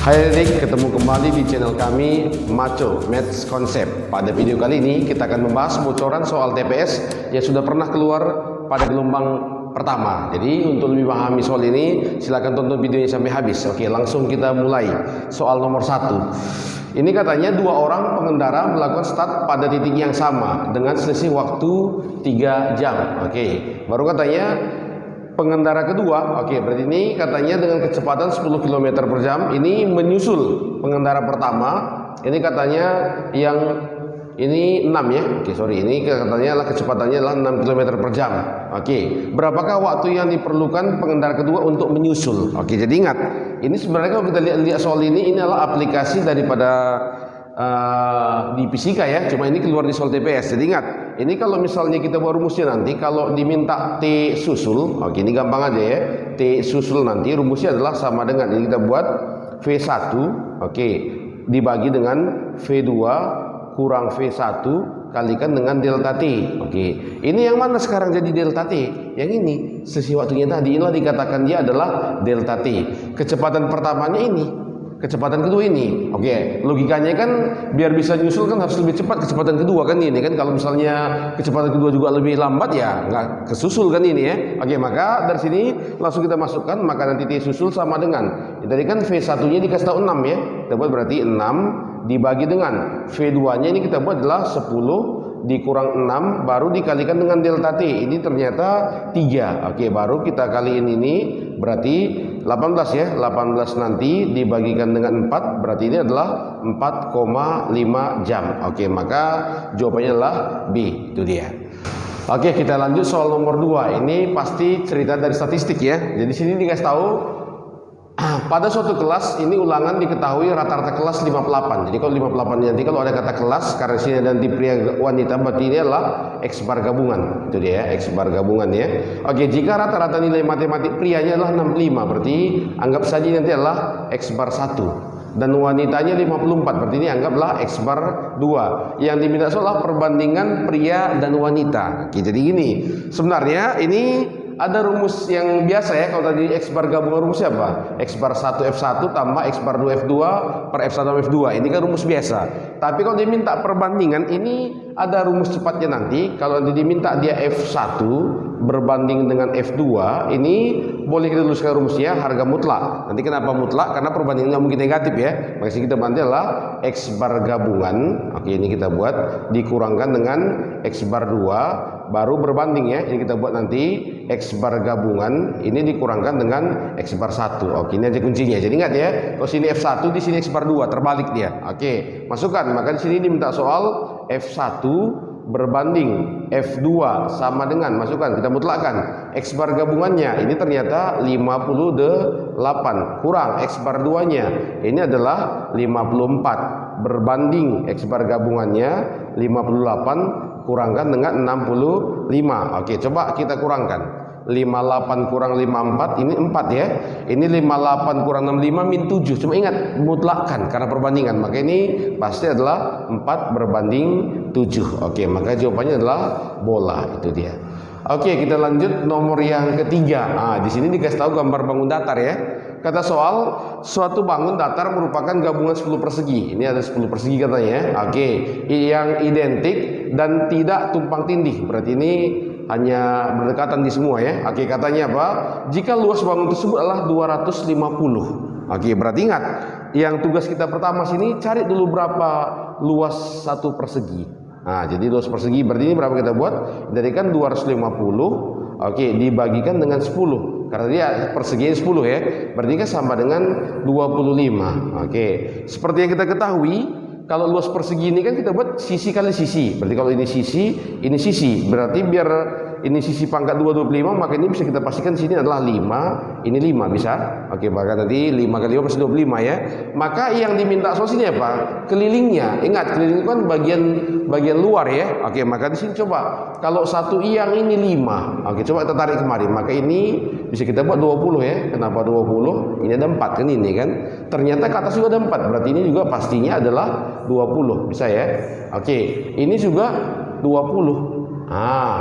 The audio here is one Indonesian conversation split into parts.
Hai adik, ketemu kembali di channel kami Maco Maths Concept. Pada video kali ini kita akan membahas bocoran soal TPS yang sudah pernah keluar pada gelombang pertama. Jadi untuk lebih memahami soal ini silahkan tonton videonya sampai habis. Oke, langsung kita mulai. Soal nomor 1. Ini katanya dua orang pengendara melakukan start pada titik yang sama dengan selisih waktu 3 jam. Oke, baru katanya pengendara kedua, oke, berarti ini katanya dengan kecepatan 10 km per jam, ini menyusul pengendara pertama, ini katanya yang ini 6 ya, oke sorry, ini katanya kecepatannya adalah 6 km per jam, oke, berapakah waktu yang diperlukan pengendara kedua untuk menyusul? Oke, jadi ingat, ini sebenarnya kalau kita lihat soal ini adalah aplikasi daripada di fisika ya, cuma ini keluar di soal TPS. Jadi ingat, ini kalau misalnya kita buat rumusnya nanti, kalau diminta T susul, oke ini gampang aja ya, T susul nanti rumusnya adalah sama dengan, ini kita buat V1, oke, dibagi dengan V2 kurang V1 kalikan dengan delta T. Oke, ini yang mana sekarang jadi delta T? Yang ini, selisih waktunya tadi, inilah dikatakan dia adalah delta T. Kecepatan pertamanya ini, kecepatan kedua ini. Oke, logikanya kan biar bisa nyusul kan harus lebih cepat kecepatan kedua kan ini kan. Kalau misalnya kecepatan kedua juga lebih lambat ya nggak kesusul kan ini ya. Oke, maka dari sini langsung kita masukkan, maka nanti T susul sama dengan, tadi kan V1 nya dikasih tahu 6 ya, kita buat berarti 6 dibagi dengan V2 nya ini kita buat adalah 10 dikurang 6 baru dikalikan dengan delta T, ini ternyata 3. Oke, baru kita kaliin ini berarti 18 ya, 18 nanti dibagikan dengan 4 berarti ini adalah 4,5 jam. Oke, maka jawabannya adalah B, itu dia. Oke, kita lanjut soal nomor 2. Ini pasti cerita dari statistik ya. Jadi sini dikasih tahu pada suatu kelas ini ulangan diketahui rata-rata kelas 58. Jadi kalau 58 nanti kalau ada kata kelas, karena sini ada nanti pria wanita, berarti ini adalah X bar gabungan. Itu dia ya, X bar gabungan ya. Oke, jika rata-rata nilai matematik prianya adalah 65, berarti anggap saja nanti adalah X bar 1. Dan wanitanya 54, berarti ini anggaplah X bar 2. Yang diminta soal perbandingan pria dan wanita. Oke, jadi gini, sebenarnya ini ada rumus yang biasa ya. Kalau tadi X bar gabungan rumusnya apa? X bar 1 F1 tambah X bar 2 F2 per F1 F2. Ini kan rumus biasa. Tapi kalau diminta perbandingan, ini ada rumus cepatnya nanti. Kalau diminta dia F1 berbanding dengan F2, ini boleh kita tuliskan rumusnya harga mutlak. Nanti kenapa mutlak? Karena perbandingannya mungkin negatif ya. Makanya kita bantu adalah X bar gabungan. Oke, ini kita buat dikurangkan dengan X bar 2 baru berbanding ya. Ini kita buat nanti X bar gabungan ini dikurangkan dengan X bar 1. Oke, ini aja kuncinya. Jadi ingat ya, kalau sini F1 di sini X bar 2 terbalik dia. Oke, masukkan. Maka di sini diminta soal F1 berbanding F2 sama dengan, masukkan, kita mutlakkan X bar gabungannya ini ternyata 58 kurang X bar 2 nya ini adalah 54 berbanding X bar gabungannya 58 kurangkan dengan 65. Oke, coba kita kurangkan. 58 kurang 54 ini 4 ya. Ini 58 kurang 65 min 7. Cuma ingat mutlakkan karena perbandingan. Maka ini pasti adalah 4 berbanding 7. Oke, maka jawabannya adalah bola, itu dia. Oke, kita lanjut nomor yang ketiga. Di sini dikasih tahu gambar bangun datar ya. Kata soal, suatu bangun datar merupakan gabungan 10 persegi. Ini ada 10 persegi katanya. Oke, yang identik dan tidak tumpang tindih. Berarti ini hanya berdekatan di semua ya. Oke, katanya apa? Jika luas bangun tersebut adalah 250. Oke, berarti ingat, yang tugas kita pertama sini cari dulu berapa luas satu persegi. Nah, jadi luas persegi berarti ini berapa kita buat? Dari kan 250. Oke, dibagikan dengan 10. Karena dia persegian 10 ya. Berarti kan sama dengan 25. Oke, seperti yang kita ketahui, kalau luas persegi ini kan kita buat sisi kali sisi. Berarti kalau ini sisi, berarti biar ini sisi pangkat 225, maka ini bisa kita pastikan sini adalah 5, ini 5 bisa. Oke, maka nanti 5 kali 5 plus 25 ya. Maka yang diminta soal sini apa? Kelilingnya. Ingat, keliling itu kan bagian luar ya. Oke, maka di sini coba kalau satu yang ini 5. Oke, coba kita tarik kemari. Maka ini bisa kita buat 20 ya. Kenapa 20? Ini ada 4 kan ini kan. Ternyata ke atas juga ada 4. Berarti ini juga pastinya adalah 20. Bisa ya. Oke, ini juga 20.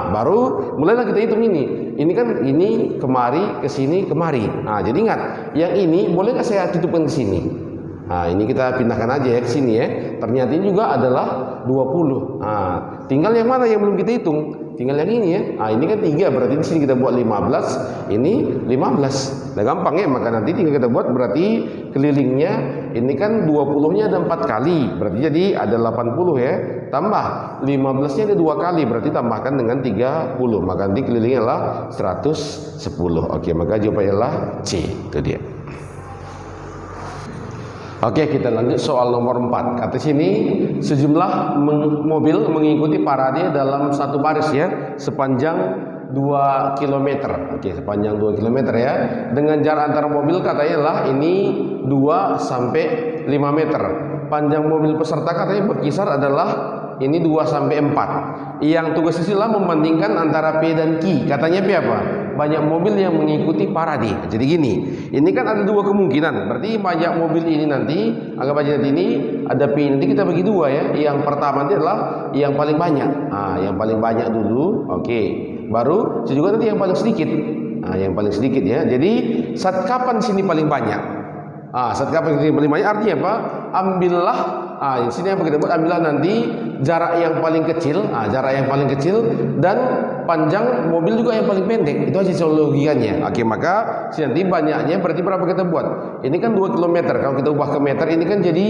Baru mulailah kita hitung ini. Ini kan ini kemari, ke sini, kemari. Jadi ingat, yang ini boleh nggak saya tutupkan ke sini? Nah, ini kita pindahkan aja ya ke sini ya. Ternyata ini juga adalah 20. Nah, tinggal yang mana yang belum kita hitung? Tinggal yang ini ya. Nah, ini kan 3, berarti di sini kita buat 15, ini 15. Nah, gampang ya, maka nanti tinggal kita buat, berarti kelilingnya ini kan 20-nya ada 4 kali, berarti jadi ada 80 ya. Tambah 15-nya ada 2 kali, berarti tambahkan dengan 30. Maka nanti kelilingnya adalah 110. Oke, maka jawabannya adalah C. Itu dia. Oke, kita lanjut soal nomor 4. Kata sini, sejumlah mobil mengikuti parade dalam satu baris ya, sepanjang 2 km. Oke, sepanjang 2 km ya. Dengan jarak antara mobil katanya adalah ini 2 sampai 5 meter. Panjang mobil peserta katanya berkisar adalah ini 2 sampai 4. Yang tugas istilah membandingkan antara P dan Q. Katanya P apa? Banyak mobil yang mengikuti parade. Jadi gini, ini kan ada 2 kemungkinan. Berarti banyak mobil ini nanti, anggap aja nanti ini ada P, nanti kita bagi 2 ya. Yang pertama nanti adalah yang paling banyak. Nah, yang paling banyak dulu. Oke. Baru juga nanti yang paling sedikit. Nah, yang paling sedikit ya. Jadi saat kapan sini paling banyak? Saat kapan sini paling banyak artinya apa? Ambillah. Di sini apa kita buat? Ambillah nanti jarak yang paling kecil. Jarak yang paling kecil dan panjang mobil juga yang paling pendek. Itu aja logikanya. Oke, maka nanti banyaknya berarti berapa kita buat? Ini kan 2 km. Kalau kita ubah ke meter ini kan jadi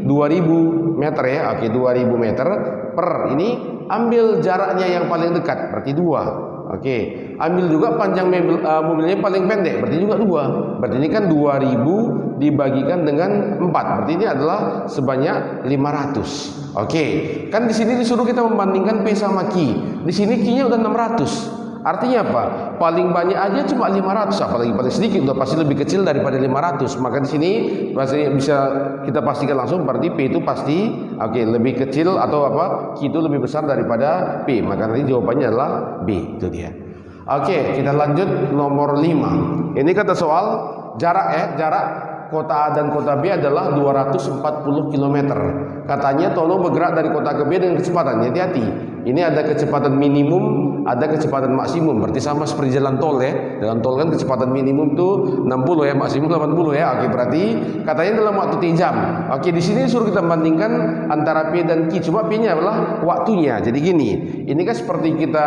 2000 meter ya. Oke, 2000 meter per ini ambil jaraknya yang paling dekat berarti 2. Oke, ambil juga panjang mobilnya paling pendek berarti juga 2. Berarti ini kan 2000 dibagikan dengan 4. Berarti ini adalah sebanyak 500. Oke, kan di sini disuruh kita membandingkan P sama Q. Di sini Q-nya udah 600. Artinya apa? Paling banyak aja cuma 500, apalagi paling sedikit udah pasti lebih kecil daripada 500. Maka di sini bisa kita pastikan langsung berarti P itu pasti lebih kecil atau apa? Q itu lebih besar daripada P. Maka nanti jawabannya adalah B. Itu dia. Oke, kita lanjut nomor 5. Ini kata soal jarak ya, jarak kota A dan kota B adalah 240 km. Katanya tolong bergerak dari kota ke B dengan kecepatan. Hati-hati. Ini ada kecepatan minimum, ada kecepatan maksimum. Berarti sama seperti jalan tol ya. Jalan tol kan kecepatan minimum tuh 60 ya, maksimum 80 ya. Oke, berarti katanya dalam waktu 3 jam. Oke, di sini suruh kita bandingkan antara P dan Q. Cuma P-nya adalah waktunya. Jadi gini, ini kan seperti kita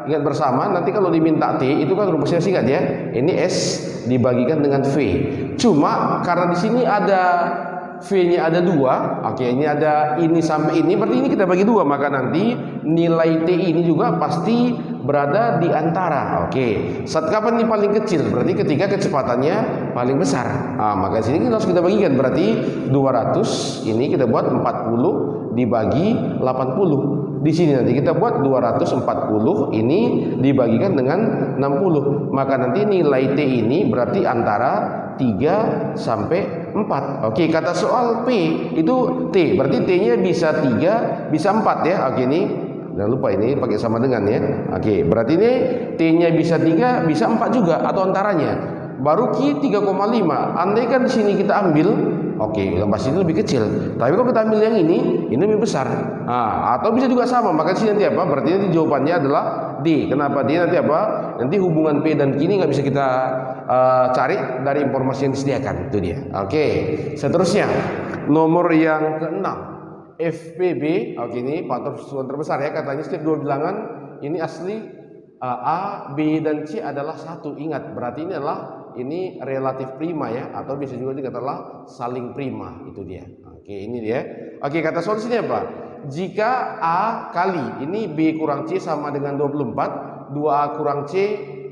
ingat bersama, nanti kalau diminta T itu kan rumusnya singkat ya. Ini S dibagikan dengan V. Cuma karena di sini ada V-nya ada 2, oke, ini ada ini sampai ini, berarti ini kita bagi 2, maka nanti nilai T ini juga pasti berada di antara. Oke, saat kapan ini paling kecil? Berarti ketika kecepatannya paling besar. Maka sini harus kita bagikan, berarti 200 ini kita buat 40 dibagi 80. Di sini nanti kita buat 240 ini dibagikan dengan 60. Maka nanti nilai T ini berarti antara 3 sampai 4. Oke, kata soal P itu T, berarti T-nya bisa 3, bisa 4 ya. Oke, ini jangan lupa ini pakai sama dengan ya. Oke, berarti ini T-nya bisa 3, bisa 4 juga atau antaranya. Baru Q 3,5. Andai kan di sini kita ambil, oke, yang pasti ini lebih kecil. Tapi kalau kita ambil yang ini lebih besar. Atau bisa juga sama. Maka sini nanti apa? Berarti nanti jawabannya adalah D. Kenapa D? Nanti apa? Nanti hubungan P dan Q ini nggak bisa kita cari dari informasi yang disediakan. Itu dia. Oke. Seterusnya nomor yang ke-6. FPB. Oke, ini faktor persetujuan terbesar ya. Katanya setiap 2 bilangan ini asli A, B dan C adalah 1. Ingat, berarti ini adalah ini relatif prima ya, atau bisa juga dikatakan saling prima. Itu dia. Oke, ini dia. Oke, kata solusinya apa? Jika A kali ini B kurang C sama dengan 24, 2A kurang C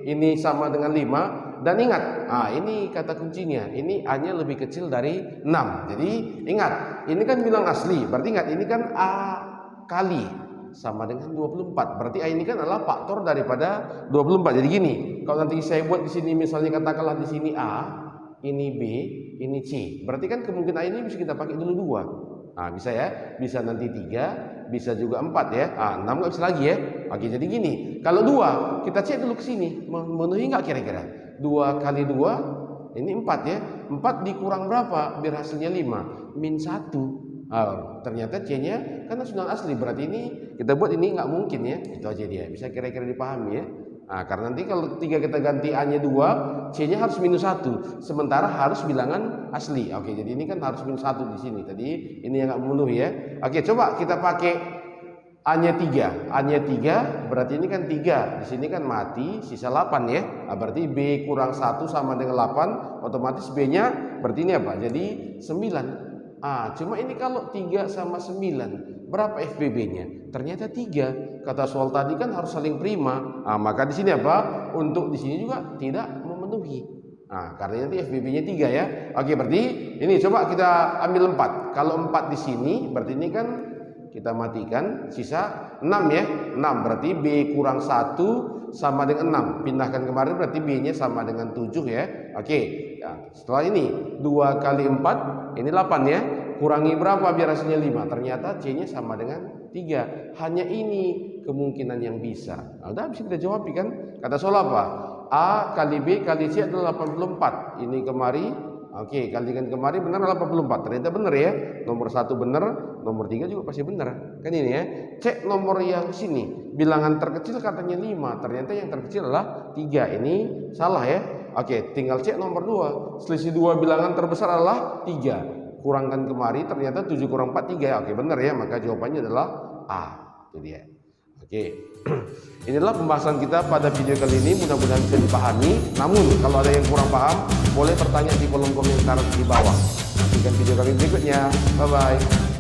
ini sama dengan 5, dan ingat, ini kata kuncinya, ini A-nya lebih kecil dari 6. Jadi ingat, ini kan bilang asli, berarti ingat ini kan A kali sama dengan 24. Berarti A ini kan adalah faktor daripada 24. Jadi gini, kalau nanti saya buat di sini misalnya katakanlah di sini A, ini B, ini C. Berarti kan kemungkinan A ini bisa kita pakai dulu 2. Bisa ya, bisa nanti 3, bisa juga 4 ya. 6 nggak bisa lagi ya. Oke, jadi gini, kalau 2 kita cek dulu ke sini, memenuhi nggak kira-kira? 2 kali 2 ini 4 ya. 4 dikurang berapa? Biar hasilnya 5, min 1. Ternyata C-nya kan nasional asli, berarti ini kita buat ini nggak mungkin ya. Itu aja dia, bisa kira-kira dipahami ya. Nah, karena nanti kalau ketika kita ganti A-nya 2, C-nya harus minus 1. Sementara harus bilangan asli. Oke, jadi ini kan harus minus 1 di sini. Tadi ini yang nggak memenuhi ya. Oke, coba kita pakai A-nya 3. A-nya 3 berarti ini kan 3. Di sini kan mati, sisa 8 ya. Nah, berarti B kurang 1 sama dengan 8. Otomatis B-nya berarti ini apa? Jadi 9. Cuma ini kalau 3 sama 9, berapa FBB-nya? Ternyata 3. Kata soal tadi kan harus saling prima. Maka di sini apa? Untuk di sini juga tidak memenuhi. Karena nanti FBB-nya 3 ya. Oke, berarti ini coba kita ambil 4. Kalau 4 di sini, berarti ini kan kita matikan, sisa 6 ya. 6 berarti B kurang 1 sama dengan 6. Pindahkan kemarin berarti B-nya sama dengan 7 ya. Oke. Setelah ini 2 kali 4 ini 8 ya. Kurangi berapa biar hasilnya 5? Ternyata C-nya sama dengan 3. Hanya ini kemungkinan yang bisa. Udah bisa kita jawab kan? Kata soal apa? A kali B kali C adalah 84. Ini kemari. Oke, kalikan kemari benar 84. Ternyata benar ya. Nomor 1 benar, nomor 3 juga pasti benar. Kan ini ya. Cek nomor yang sini. Bilangan terkecil katanya 5. Ternyata yang terkecil adalah 3. Ini salah ya. Oke, tinggal cek nomor 2. Selisih 2 bilangan terbesar adalah 3. Kurangkan kemari, ternyata 7 kurang 4, 3. Oke, benar ya. Maka jawabannya adalah A. Itu dia. Oke. Inilah pembahasan kita pada video kali ini. Mudah-mudahan bisa dipahami. Namun, kalau ada yang kurang paham, boleh bertanya di kolom komentar di bawah. Nantikan video kami berikutnya. Bye-bye.